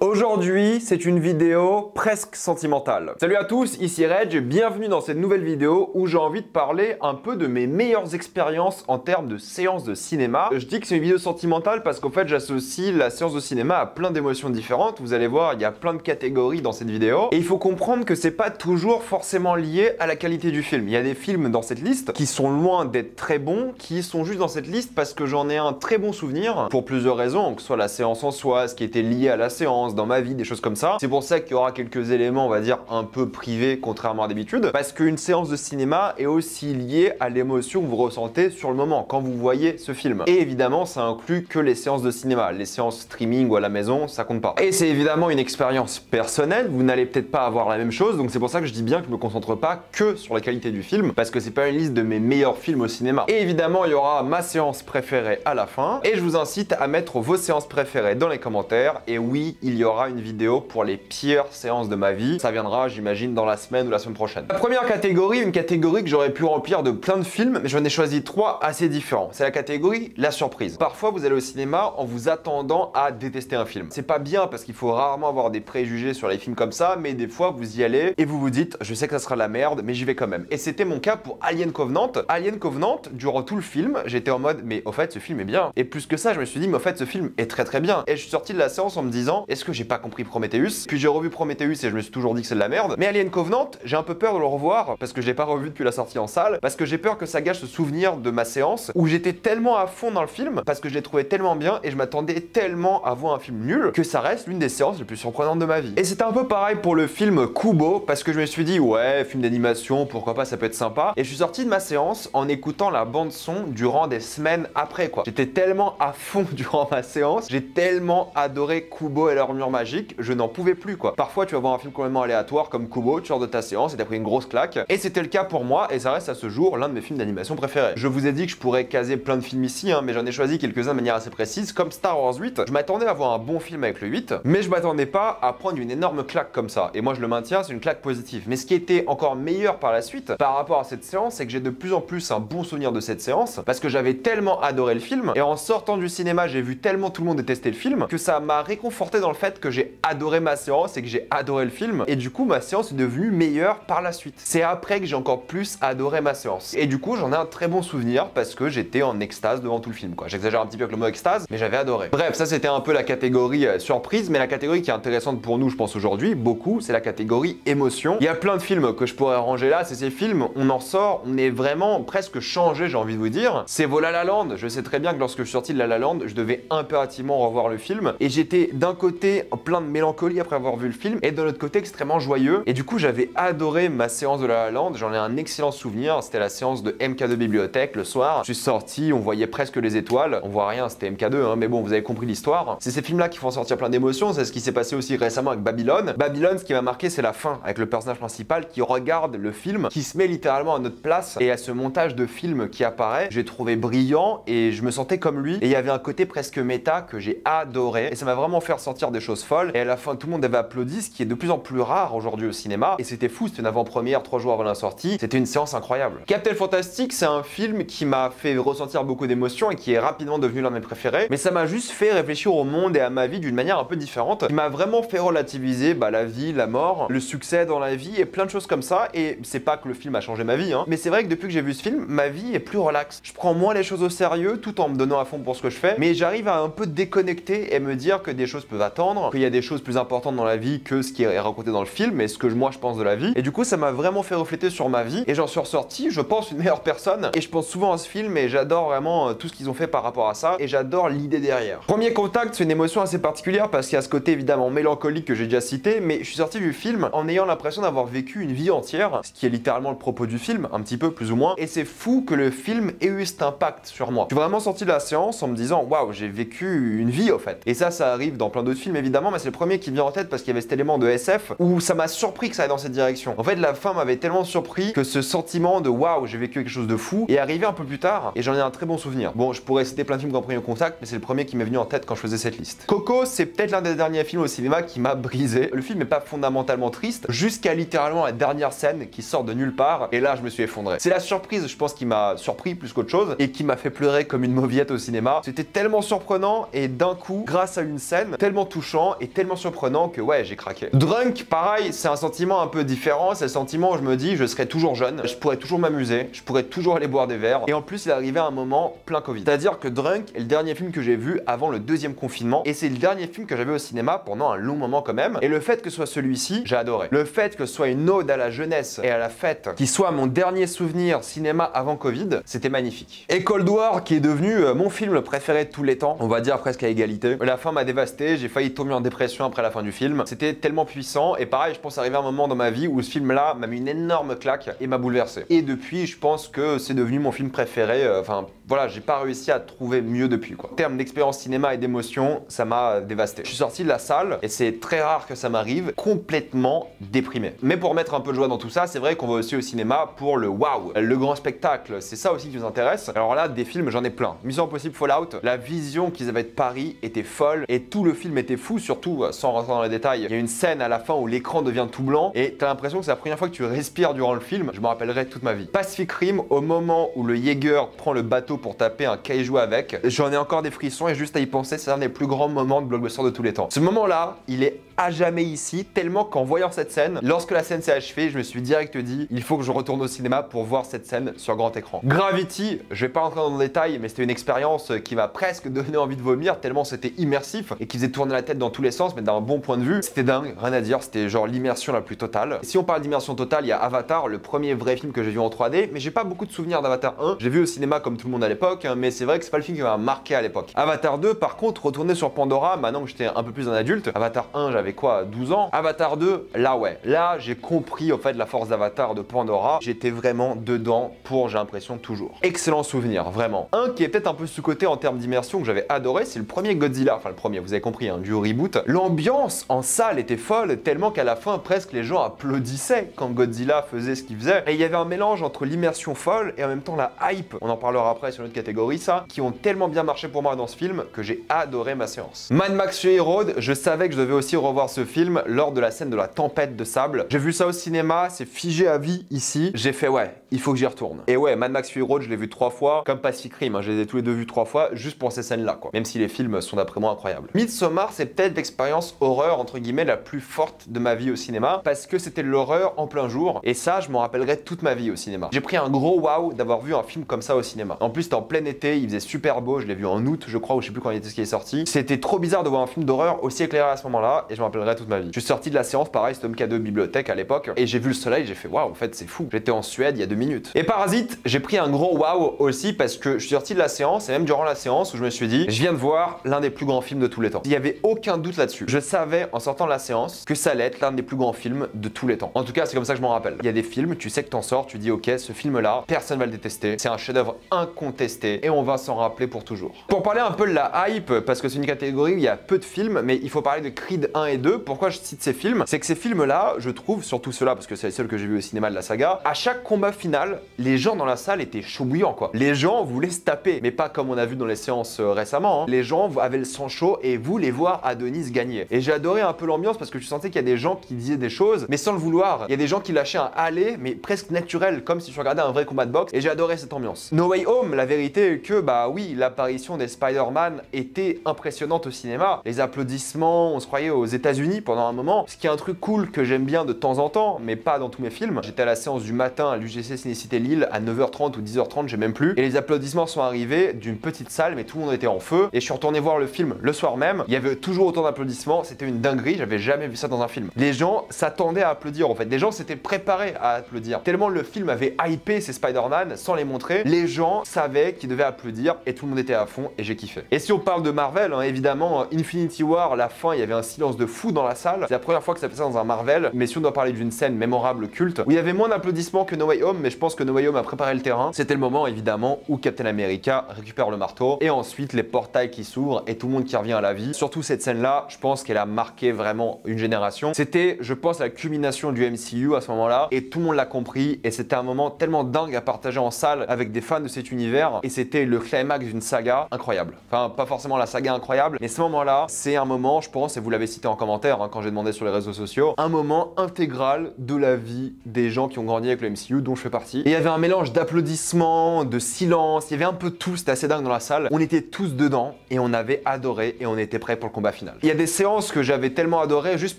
Aujourd'hui, c'est une vidéo presque sentimentale. Salut à tous, ici Reg, bienvenue dans cette nouvelle vidéo où j'ai envie de parler un peu de mes meilleures expériences en termes de séances de cinéma. Je dis que c'est une vidéo sentimentale parce qu'en fait j'associe la séance de cinéma à plein d'émotions différentes. Vous allez voir, il y a plein de catégories dans cette vidéo. Et il faut comprendre que c'est pas toujours forcément lié à la qualité du film. Il y a des films dans cette liste qui sont loin d'être très bons, qui sont juste dans cette liste parce que j'en ai un très bon souvenir pour plusieurs raisons, que ce soit la séance en soi, ce qui était lié à la séance, dans ma vie, des choses comme ça. C'est pour ça qu'il y aura quelques éléments, on va dire, un peu privés, contrairement à d'habitude, parce qu'une séance de cinéma est aussi liée à l'émotion que vous ressentez sur le moment, quand vous voyez ce film. Et évidemment, ça inclut que les séances de cinéma. Les séances streaming ou à la maison, ça compte pas. Et c'est évidemment une expérience personnelle, vous n'allez peut-être pas avoir la même chose, donc c'est pour ça que je dis bien que je me concentre pas que sur la qualité du film, parce que c'est pas une liste de mes meilleurs films au cinéma. Et évidemment, il y aura ma séance préférée à la fin, et je vous incite à mettre vos séances préférées dans les commentaires, et oui, il y aura une vidéo pour les pires séances de ma vie. Ça viendra, j'imagine, dans la semaine ou la semaine prochaine. La première catégorie, une catégorie que j'aurais pu remplir de plein de films, mais j'en ai choisi trois assez différents. C'est la catégorie la surprise. Parfois, vous allez au cinéma en vous attendant à détester un film. C'est pas bien parce qu'il faut rarement avoir des préjugés sur les films comme ça, mais des fois, vous y allez et vous vous dites, je sais que ça sera de la merde, mais j'y vais quand même. Et c'était mon cas pour Alien Covenant. Alien Covenant, durant tout le film, j'étais en mode, mais au fait, ce film est bien. Et plus que ça, je me suis dit, mais au fait, ce film est très très bien. Et je suis sorti de la séance en me disant, est-ce que j'ai pas compris Prometheus? Puis j'ai revu Prometheus et je me suis toujours dit que c'est de la merde. Mais Alien Covenant, j'ai un peu peur de le revoir parce que je l'ai pas revu depuis la sortie en salle, parce que j'ai peur que ça gâche ce souvenir de ma séance où j'étais tellement à fond dans le film parce que je l'ai trouvé tellement bien et je m'attendais tellement à voir un film nul que ça reste l'une des séances les plus surprenantes de ma vie. Et c'était un peu pareil pour le film Kubo parce que je me suis dit ouais, film d'animation, pourquoi pas, ça peut être sympa. Et je suis sorti de ma séance en écoutant la bande son durant des semaines après quoi. J'étais tellement à fond durant ma séance, j'ai tellement adoré Kubo et l'armure magique, je n'en pouvais plus quoi. Parfois tu vas voir un film complètement aléatoire comme Kubo, tu sors de ta séance et t'as pris une grosse claque. Et c'était le cas pour moi et ça reste à ce jour l'un de mes films d'animation préférés. Je vous ai dit que je pourrais caser plein de films ici, mais j'en ai choisi quelques-uns de manière assez précise, comme Star Wars 8. Je m'attendais à voir un bon film avec le 8, mais je m'attendais pas à prendre une énorme claque comme ça. Et moi je le maintiens, c'est une claque positive. Mais ce qui était encore meilleur par la suite, par rapport à cette séance, c'est que j'ai de plus en plus un bon souvenir de cette séance, parce que j'avais tellement adoré le film, et en sortant du cinéma, j'ai vu tellement tout le monde détester le film, que ça m'a réconforté dans le fait que j'ai adoré ma séance et que j'ai adoré le film, et du coup ma séance est devenue meilleure par la suite. C'est après que j'ai encore plus adoré ma séance. Et du coup j'en ai un très bon souvenir parce que j'étais en extase devant tout le film quoi. J'exagère un petit peu avec le mot extase, mais j'avais adoré. Bref, ça c'était un peu la catégorie surprise, mais la catégorie qui est intéressante pour nous je pense aujourd'hui, beaucoup, c'est la catégorie émotion. Il y a plein de films que je pourrais ranger là, c'est ces films, on en sort, on est vraiment presque changé, j'ai envie de vous dire. C'est vos La La Land, je sais très bien que lorsque je suis sorti de La La Land, je devais impérativement revoir le film, et j'étais d'un côté plein de mélancolie après avoir vu le film, et de l'autre côté extrêmement joyeux, et du coup j'avais adoré ma séance de La La Land, j'en ai un excellent souvenir, c'était la séance de MK2 Bibliothèque le soir, je suis sorti, on voyait presque les étoiles, on voit rien, c'était MK2, mais bon, vous avez compris l'histoire. C'est ces films-là qui font sortir plein d'émotions, c'est ce qui s'est passé aussi récemment avec Babylone. Babylone, ce qui m'a marqué, c'est la fin, avec le personnage principal qui regarde le film, qui se met littéralement à notre place, et à ce montage de film qui apparaît, j'ai trouvé brillant, et je me sentais comme lui, et il y avait un côté presque méta que j'ai adoré, et ça m'a vraiment fait ressentir des choses folles, et à la fin, tout le monde avait applaudi, ce qui est de plus en plus rare aujourd'hui au cinéma, et c'était fou, c'était une avant-première 3 jours avant la sortie, c'était une séance incroyable. Captain Fantastic, c'est un film qui m'a fait ressentir beaucoup d'émotions et qui est rapidement devenu l'un de mes préférés, mais ça m'a juste fait réfléchir au monde et à ma vie d'une manière un peu différente, qui m'a vraiment fait relativiser la vie, la mort, le succès dans la vie et plein de choses comme ça. Et c'est pas que le film a changé ma vie, mais c'est vrai que depuis que j'ai vu ce film, ma vie est plus relaxe. Je prends moins les choses au sérieux tout en me donnant à fond pour ce que je fais, mais j'arrive à un peu déconnecter et me dire que des choses peuvent attendre, qu'il y a des choses plus importantes dans la vie que ce qui est raconté dans le film et ce que moi je pense de la vie. Et du coup, ça m'a vraiment fait refléter sur ma vie et j'en suis ressorti, je pense, une meilleure personne. Et je pense souvent à ce film et j'adore vraiment tout ce qu'ils ont fait par rapport à ça et j'adore l'idée derrière. Premier contact, c'est une émotion assez particulière parce qu'il y a ce côté évidemment mélancolique que j'ai déjà cité, mais je suis sorti du film en ayant l'impression d'avoir vécu une vie entière, ce qui est littéralement le propos du film, un petit peu plus ou moins, et c'est fou que le film ait eu cet impact sur moi. Je suis vraiment sorti de la séance en me disant waouh, j'ai vécu une vie au fait. Et ça arrive dans plein d'autres films évidemment, mais c'est le premier qui me vient en tête parce qu'il y avait cet élément de SF où ça m'a surpris que ça aille dans cette direction. En fait, la fin m'avait tellement surpris que ce sentiment de waouh, j'ai vécu quelque chose de fou est arrivé un peu plus tard et j'en ai un très bon souvenir. Bon, je pourrais citer plein de films comme Premier Contact, mais c'est le premier qui m'est venu en tête quand je faisais cette liste. Coco, c'est peut-être l'un des derniers films au cinéma qui m'a brisé. Le film n'est pas fondamentalement triste, jusqu'à littéralement la dernière scène qui sort de nulle part, et là je me suis effondré. C'est la surprise, je pense, qui m'a surpris plus qu'autre chose, et qui m'a fait pleurer comme une mauviette au cinéma. C'était tellement surprenant, et d'un coup, grâce à une scène tellement touchante, touchant et tellement surprenant que ouais, j'ai craqué. Drunk, pareil, c'est un sentiment un peu différent. C'est le sentiment où je me dis, je serai toujours jeune, je pourrais toujours m'amuser, je pourrais toujours aller boire des verres. Et en plus, il est arrivé à un moment plein Covid. C'est-à-dire que Drunk est le dernier film que j'ai vu avant le deuxième confinement et c'est le dernier film que j'avais au cinéma pendant un long moment quand même. Et le fait que ce soit celui-ci, j'ai adoré. Le fait que ce soit une ode à la jeunesse et à la fête, qui soit mon dernier souvenir cinéma avant Covid, c'était magnifique. Et Cold War, qui est devenu mon film préféré de tous les temps, on va dire presque à égalité. La fin m'a dévasté, j'ai failli tomber en dépression après la fin du film. C'était tellement puissant et pareil, je pense arriver à un moment dans ma vie où ce film-là m'a mis une énorme claque et m'a bouleversé. Et depuis, je pense que c'est devenu mon film préféré. Enfin, voilà, j'ai pas réussi à trouver mieux depuis quoi. En termes d'expérience cinéma et d'émotion, ça m'a dévasté. Je suis sorti de la salle et c'est très rare que ça m'arrive, complètement déprimé. Mais pour mettre un peu de joie dans tout ça, c'est vrai qu'on va aussi au cinéma pour le waouh, le grand spectacle. C'est ça aussi qui nous intéresse. Alors là, des films, j'en ai plein. Mission Impossible Fallout, la vision qu'ils avaient de Paris était folle et tout le film était fou, surtout sans rentrer dans les détails. Il y a une scène à la fin où l'écran devient tout blanc et t'as l'impression que c'est la première fois que tu respires durant le film. Je me rappellerai toute ma vie. Pacific Rim, au moment où le Jaeger prend le bateau pour taper un kaiju avec, j'en ai encore des frissons et juste à y penser, c'est un des plus grands moments de blockbuster de tous les temps. Ce moment-là, il est à jamais ici, tellement qu'en voyant cette scène, lorsque la scène s'est achevée, je me suis direct dit, il faut que je retourne au cinéma pour voir cette scène sur grand écran. Gravity, je vais pas rentrer dans le détail, mais c'était une expérience qui m'a presque donné envie de vomir, tellement c'était immersif et qui faisait tourner la tête dans tous les sens, mais d'un bon point de vue. C'était dingue, rien à dire, c'était genre l'immersion la plus totale. Et si on parle d'immersion totale, il y a Avatar, le premier vrai film que j'ai vu en 3D, mais j'ai pas beaucoup de souvenirs d'Avatar 1. J'ai vu au cinéma comme tout le monde à l'époque, mais c'est vrai que c'est pas le film qui m'a marqué à l'époque. Avatar 2, par contre, retourner sur Pandora, maintenant que j'étais un peu plus un adulte. Avatar 1, j'avais quoi, 12 ans. Avatar 2, là ouais, là j'ai compris en fait la force d'Avatar de Pandora. J'étais vraiment dedans pour, j'ai l'impression, toujours. Excellent souvenir, vraiment. Un qui est peut-être un peu sous-côté en termes d'immersion que j'avais adoré, c'est le premier Godzilla, enfin le premier, vous avez compris, hein, du reboot. L'ambiance en salle était folle, tellement qu'à la fin, presque les gens applaudissaient quand Godzilla faisait ce qu'il faisait. Et il y avait un mélange entre l'immersion folle et en même temps la hype, on en parlera après sur une autre catégorie, ça, qui ont tellement bien marché pour moi dans ce film que j'ai adoré ma séance. Mad Max Fury Road, je savais que je devais aussi revoir ce film lors de la scène de la tempête de sable. J'ai vu ça au cinéma, c'est figé à vie ici. J'ai fait ouais, il faut que j'y retourne. Et ouais, Mad Max Fury Road, je l'ai vu 3 fois, comme Pacific Rim, hein, je les ai tous les deux vus 3 fois, juste pour ces scènes-là, quoi. Même si les films sont d'après moi incroyables. Midsommar, c'est peut-être l'expérience horreur, entre guillemets, la plus forte de ma vie au cinéma, parce que c'était l'horreur en plein jour, et ça, je m'en rappellerai toute ma vie au cinéma. J'ai pris un gros waouh d'avoir vu un film comme ça au cinéma. En plus, c'était en plein été, il faisait super beau, je l'ai vu en août, je crois, ou je sais plus quand il était ce qui est sorti. C'était trop bizarre de voir un film d'horreur aussi éclairé à ce moment-là, et je m'en rappellerai toute ma vie. Je suis sorti de la séance, pareil, c'était MK2 bibliothèque à l'époque, et j'ai vu le soleil, j'ai fait waouh, en fait, c'est fou. J'étais en Suède il y a 2 minutes. Et Parasite, j'ai pris un gros waouh aussi parce que je suis sorti de la séance, et même durant la séance où je me suis dit, je viens de voir l'un des plus grands films de tous les temps. Il y avait aucun doute là-dessus. Je savais en sortant de la séance que ça allait être l'un des plus grands films de tous les temps. En tout cas, c'est comme ça que je m'en rappelle. Il y a des films, tu sais que t'en sors, tu dis ok, ce film-là, personne va le détester. C'est un chef-d'œuvre incontesté et on va s'en rappeler pour toujours. Pour parler un peu de la hype, parce que c'est une catégorie où il y a peu de films, mais il faut parler de Creed 1 et 2. Pourquoi je cite ces films? C'est que ces films-là, je trouve, surtout ceux-là, parce que c'est les seuls que j'ai vus au cinéma de la saga, à chaque combat final, les gens dans la salle étaient chauds bouillants, quoi. Les gens voulaient se taper, mais pas comme on a vu dans les séances récemment, hein. Les gens avaient le sang chaud et voulaient voir Adonis gagner. Et j'ai adoré un peu l'ambiance parce que je sentais qu'il y a des gens qui disaient des choses, mais sans le vouloir. Il y a des gens qui lâchaient un aller, mais presque naturel, comme si tu regardais un vrai combat de boxe, et j'ai adoré cette ambiance. No Way Home, la vérité est que, bah oui, l'apparition des Spider-Man était impressionnante au cinéma. Les applaudissements, on se croyait aux États-Unis pendant un moment, ce qui est un truc cool que j'aime bien de temps en temps, mais pas dans tous mes films. J'étais à la séance du matin à l'UGC Cinécité Lille à 9h30 ou 10h30, j'ai même plus, et les applaudissements sont arrivés d'une petite salle, mais tout le monde était en feu, et je suis retourné voir le film le soir même, il y avait toujours autant d'applaudissements, c'était une dinguerie, j'avais jamais vu ça dans un film. Les gens s'attendaient à applaudir en fait, les gens s'étaient préparés à applaudir. Tellement le film avait hypé ces Spider-Man sans les montrer, les gens savaient qu'ils devaient applaudir et tout le monde était à fond et j'ai kiffé. Et si on parle de Marvel, hein, évidemment, Infinity War, la fin, il y avait un silence de fou dans la salle. C'est la première fois que ça fait ça dans un Marvel, mais si on doit parler d'une scène mémorable, culte, où il y avait moins d'applaudissements que No Way Home, mais je pense que No Way Home a préparé le terrain, c'était le moment évidemment où Captain America récupère le marteau et ensuite les portails qui s'ouvrent et tout le monde qui revient à la vie. Surtout cette scène-là, je pense qu'elle a marqué vraiment une génération. C'était, je pense, la culmination du MCU à ce moment-là et tout le monde l'a compris et c'était un moment tellement dingue à partager en salle avec des fans de cet univers et c'était le climax d'une saga incroyable. Enfin, pas forcément la saga incroyable, mais ce moment-là, c'est un moment, je pense, et vous l'avez cité encore commentaire hein, quand j'ai demandé sur les réseaux sociaux, un moment intégral de la vie des gens qui ont grandi avec le MCU, dont je fais partie. Et il y avait un mélange d'applaudissements, de silence, il y avait un peu tout, c'était assez dingue dans la salle. On était tous dedans et on avait adoré et on était prêts pour le combat final. Il y a des séances que j'avais tellement adoré juste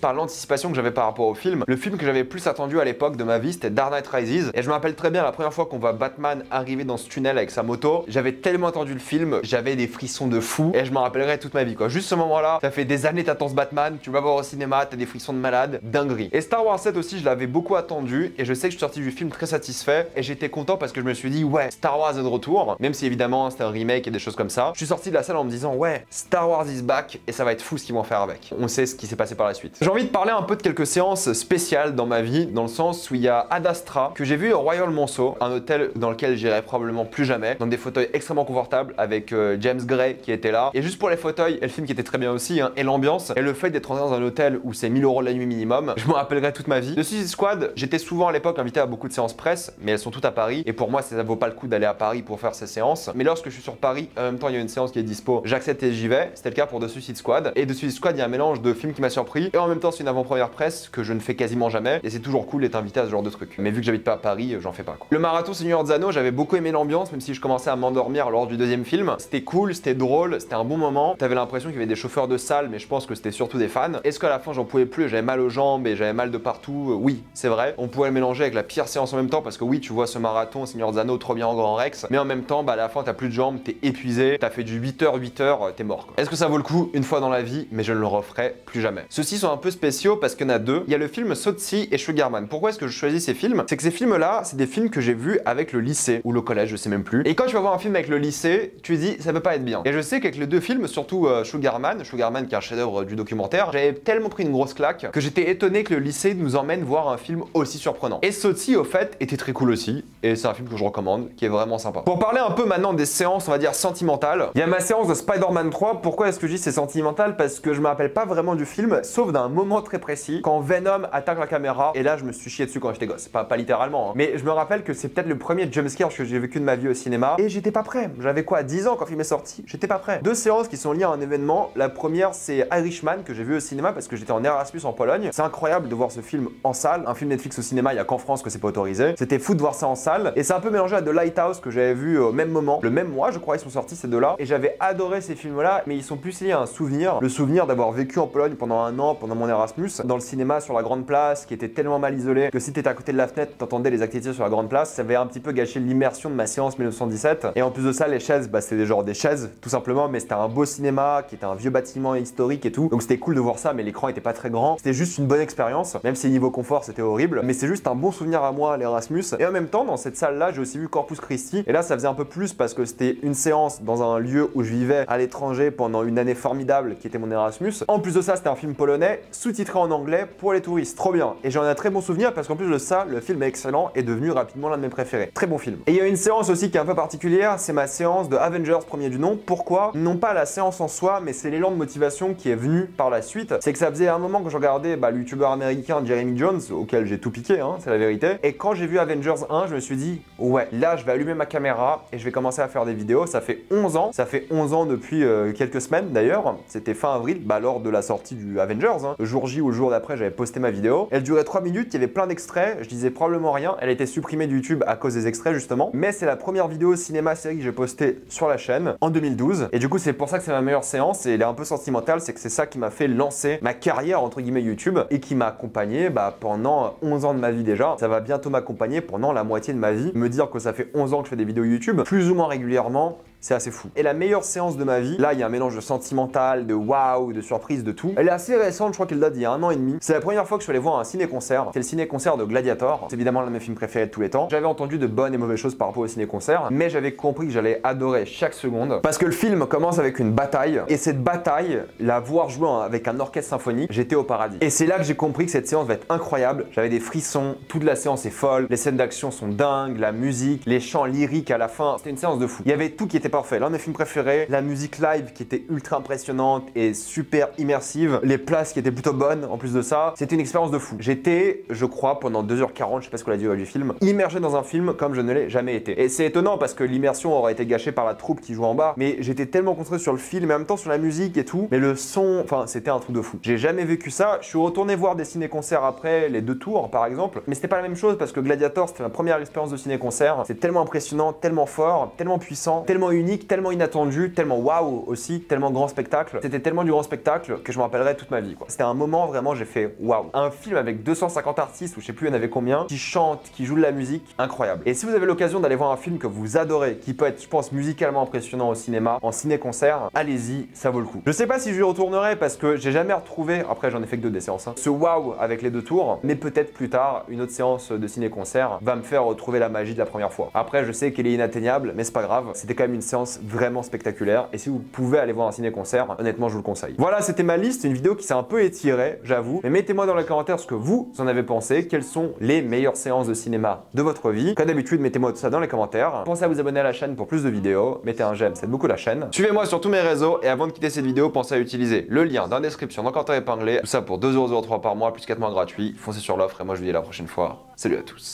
par l'anticipation que j'avais par rapport au film. Le film que j'avais plus attendu à l'époque de ma vie, c'était Dark Knight Rises. Et je me rappelle très bien la première fois qu'on voit Batman arriver dans ce tunnel avec sa moto, j'avais tellement attendu le film, j'avais des frissons de fou et je m'en rappellerai toute ma vie quoi. Juste ce moment-là, ça fait des années t'attends ce Batman, tu vas voir au cinéma, t'as des frissons de malade, dinguerie. Et Star Wars 7 aussi, je l'avais beaucoup attendu et je sais que je suis sorti du film très satisfait et j'étais content parce que je me suis dit ouais, Star Wars est de retour, même si évidemment c'était un remake et des choses comme ça. Je suis sorti de la salle en me disant ouais, Star Wars is back et ça va être fou ce qu'ils vont faire avec. On sait ce qui s'est passé par la suite. J'ai envie de parler un peu de quelques séances spéciales dans ma vie, dans le sens où il y a Ad Astra que j'ai vu au Royal Monceau, un hôtel dans lequel j'irai probablement plus jamais, dans des fauteuils extrêmement confortables avec James Gray qui était là. Et juste pour les fauteuils et le film qui était très bien aussi, hein, et l'ambiance et le fait d'être rentré dans un hôtel où c'est 1000 € la nuit minimum, je m'en rappellerai toute ma vie. De Suicide Squad, j'étais souvent à l'époque invité à beaucoup de séances presse, mais elles sont toutes à Paris et pour moi ça vaut pas le coup d'aller à Paris pour faire ces séances. Mais lorsque je suis sur Paris, en même temps il y a une séance qui est dispo, j'accepte et j'y vais. C'était le cas pour The Suicide Squad. Et The Suicide Squad, il y a un mélange de film qui m'a surpris et en même temps c'est une avant-première presse que je ne fais quasiment jamais et c'est toujours cool d'être invité à ce genre de truc. Mais vu que j'habite pas à Paris, j'en fais pas quoi. Le marathon Seigneur des Anneaux, j'avais beaucoup aimé l'ambiance même si je commençais à m'endormir lors du deuxième film. C'était cool, c'était drôle, c'était un bon moment. T'avais l'impression qu'il y avait des chauffeurs de salle mais je pense que c'était surtout des fans. Est-ce qu'à la fin j'en pouvais plus, j'avais mal aux jambes et j'avais mal de partout? Oui, c'est vrai. On pouvait le mélanger avec la pire séance en même temps parce que oui, tu vois ce marathon Seigneur des Anneaux trop bien en Grand Rex, mais en même temps, à la fin t'as plus de jambes, t'es épuisé, t'as fait du 8h, t'es mort. Est-ce que ça vaut le coup une fois dans la vie? Mais je ne le referai plus jamais. Ceux-ci sont un peu spéciaux parce qu'il y en a deux. Il y a le film Sotsy et Sugarman. Pourquoi est-ce que je choisis ces films? C'est que ces films-là, c'est des films que j'ai vus avec le lycée ou le collège, je sais même plus. Et quand tu vas voir un film avec le lycée, tu te dis ça peut pas être bien. Et je sais qu'avec les deux films, surtout Sugarman qui est un chef-d'œuvre du documentaire, j'avais tellement pris une grosse claque que j'étais étonné que le lycée nous emmène voir un film aussi surprenant. Et Sotsy au fait était très cool aussi et c'est un film que je recommande qui est vraiment sympa. Pour parler un peu maintenant des séances, on va dire sentimentales, il y a ma séance de Spider-Man 3. Pourquoi est-ce que je dis c'est sentimental? Parce que je me rappelle pas vraiment du film, sauf d'un moment très précis, quand Venom attaque la caméra, et là je me suis chié dessus quand j'étais gosse. Pas littéralement, hein. Mais je me rappelle que c'est peut-être le premier jumpscare que j'ai vécu de ma vie au cinéma, et j'étais pas prêt. J'avais quoi, 10 ans quand le film est sorti? J'étais pas prêt. Deux séances qui sont liées à un événement. La première, c'est Irishman, que j'ai vu au cinéma parce que j'étais en Erasmus en Pologne. C'est incroyable de voir ce film en salle. Un film Netflix au cinéma, il y a qu'en France que c'est pas autorisé. C'était fou de voir ça en salle, et c'est un peu mélangé à The Lighthouse que j'avais vu au même moment, le même mois, je crois, ils sont sortis ces deux-là, et j'avais adoré ces films-là, mais ils sont plus liés à un souvenir, le souvenir d'avoir vécu en Pologne pendant un an, pendant mon Erasmus, dans le cinéma sur la grande place, qui était tellement mal isolé que si t'étais à côté de la fenêtre, t'entendais les activités sur la grande place, ça avait un petit peu gâché l'immersion de ma séance 1917. Et en plus de ça, les chaises, c'était genre des chaises, tout simplement, mais c'était un beau cinéma, qui était un vieux bâtiment historique et tout, donc c'était cool de voir ça, mais l'écran était pas très grand, c'était juste une bonne expérience, même si niveau confort c'était horrible, mais c'est juste un bon souvenir à moi, l'Erasmus. Et en même temps, dans cette salle-là, j'ai aussi vu Corpus Christi, et là ça faisait un peu plus parce que c'était une séance dans un lieu où je vivais à l'étranger pendant une année formidable qui était mon Erasmus. En plus de ça, c'était un film polonais sous-titré en anglais pour les touristes, trop bien. Et j'en ai un très bon souvenir parce qu'en plus de ça, le film est excellent et est devenu rapidement l'un de mes préférés. Très bon film. Et il y a une séance aussi qui est un peu particulière, c'est ma séance de Avengers premier du nom. Pourquoi? Non pas la séance en soi, mais c'est l'élan de motivation qui est venu par la suite. C'est que ça faisait un moment que je regardais le youtubeur américain Jeremy Jones, auquel j'ai tout piqué, hein, c'est la vérité. Et quand j'ai vu Avengers 1, je me suis dit, ouais, là je vais allumer ma caméra et je vais commencer à faire des vidéos. Ça fait 11 ans, ça fait 11 ans depuis quelques semaines d'ailleurs. C'était fin avril, lors de la sortie du Avengers, hein. Le jour J ou le jour d'après, j'avais posté ma vidéo. Elle durait 3 minutes, il y avait plein d'extraits, je disais probablement rien. Elle a été supprimée de YouTube à cause des extraits justement. Mais c'est la première vidéo cinéma série que j'ai postée sur la chaîne en 2012. Et du coup, c'est pour ça que c'est ma meilleure séance et elle est un peu sentimentale, c'est que c'est ça qui m'a fait lancer ma carrière entre guillemets YouTube et qui m'a accompagné pendant 11 ans de ma vie déjà. Ça va bientôt m'accompagner pendant la moitié de ma vie. Me dire que ça fait 11 ans que je fais des vidéos YouTube, plus ou moins régulièrement, c'est assez fou. Et la meilleure séance de ma vie, là il y a un mélange de sentimental, de waouh, de surprise, de tout. Elle est assez récente, je crois qu'elle date d'il y a 1 an et demi. C'est la première fois que je suis allé voir un ciné-concert. C'est le ciné-concert de Gladiator. C'est évidemment l'un de mes films préférés de tous les temps. J'avais entendu de bonnes et mauvaises choses par rapport au ciné-concert, mais j'avais compris que j'allais adorer chaque seconde. Parce que le film commence avec une bataille, et cette bataille, la voir jouer avec un orchestre symphonique, j'étais au paradis. Et c'est là que j'ai compris que cette séance va être incroyable. J'avais des frissons, toute la séance est folle, les scènes d'action sont dingues, la musique, les chants lyriques à la fin, c'était une séance de fou. Il y avait tout qui était parfait. L'un de mes films préférés, la musique live qui était ultra impressionnante et super immersive, les places qui étaient plutôt bonnes en plus de ça, c'était une expérience de fou. J'étais, je crois, pendant 2h40, je sais pas ce qu'on a dit du film, immergé dans un film comme je ne l'ai jamais été. Et c'est étonnant parce que l'immersion aurait été gâchée par la troupe qui joue en bas, mais j'étais tellement concentré sur le film et en même temps sur la musique et tout, mais le son, enfin c'était un truc de fou. J'ai jamais vécu ça. Je suis retourné voir des ciné-concerts après, les 2 tours par exemple, mais c'était pas la même chose parce que Gladiator c'était ma première expérience de ciné-concert. C'est tellement impressionnant, tellement fort, tellement puissant, tellement unique, tellement inattendu, tellement waouh aussi, tellement grand spectacle. C'était tellement du grand spectacle que je me rappellerai toute ma vie quoi. C'était un moment vraiment, j'ai fait waouh. Un film avec 250 artistes ou je sais plus il y en avait combien, qui chantent, qui jouent de la musique, incroyable. Et si vous avez l'occasion d'aller voir un film que vous adorez, qui peut être je pense musicalement impressionnant au cinéma, en ciné-concert, allez-y, ça vaut le coup. Je sais pas si je y retournerai parce que j'ai jamais retrouvé, après j'en ai fait que 2 des séances, ce waouh avec les 2 tours, mais peut-être plus tard, une autre séance de ciné-concert va me faire retrouver la magie de la première fois. Après, je sais qu'elle est inatteignable, mais c'est pas grave, c'était quand même une séance vraiment spectaculaire, et si vous pouvez aller voir un ciné-concert, honnêtement, je vous le conseille. Voilà, c'était ma liste, une vidéo qui s'est un peu étirée, j'avoue, mais mettez-moi dans les commentaires ce que vous en avez pensé, quelles sont les meilleures séances de cinéma de votre vie. Comme d'habitude, mettez-moi tout ça dans les commentaires. Pensez à vous abonner à la chaîne pour plus de vidéos, mettez un j'aime, ça aide beaucoup la chaîne. Suivez-moi sur tous mes réseaux, et avant de quitter cette vidéo, pensez à utiliser le lien dans la description, dans le commentaire épinglé, tout ça pour 2,03 € par mois, plus 4 mois gratuits. Foncez sur l'offre, et moi je vous dis à la prochaine fois. Salut à tous.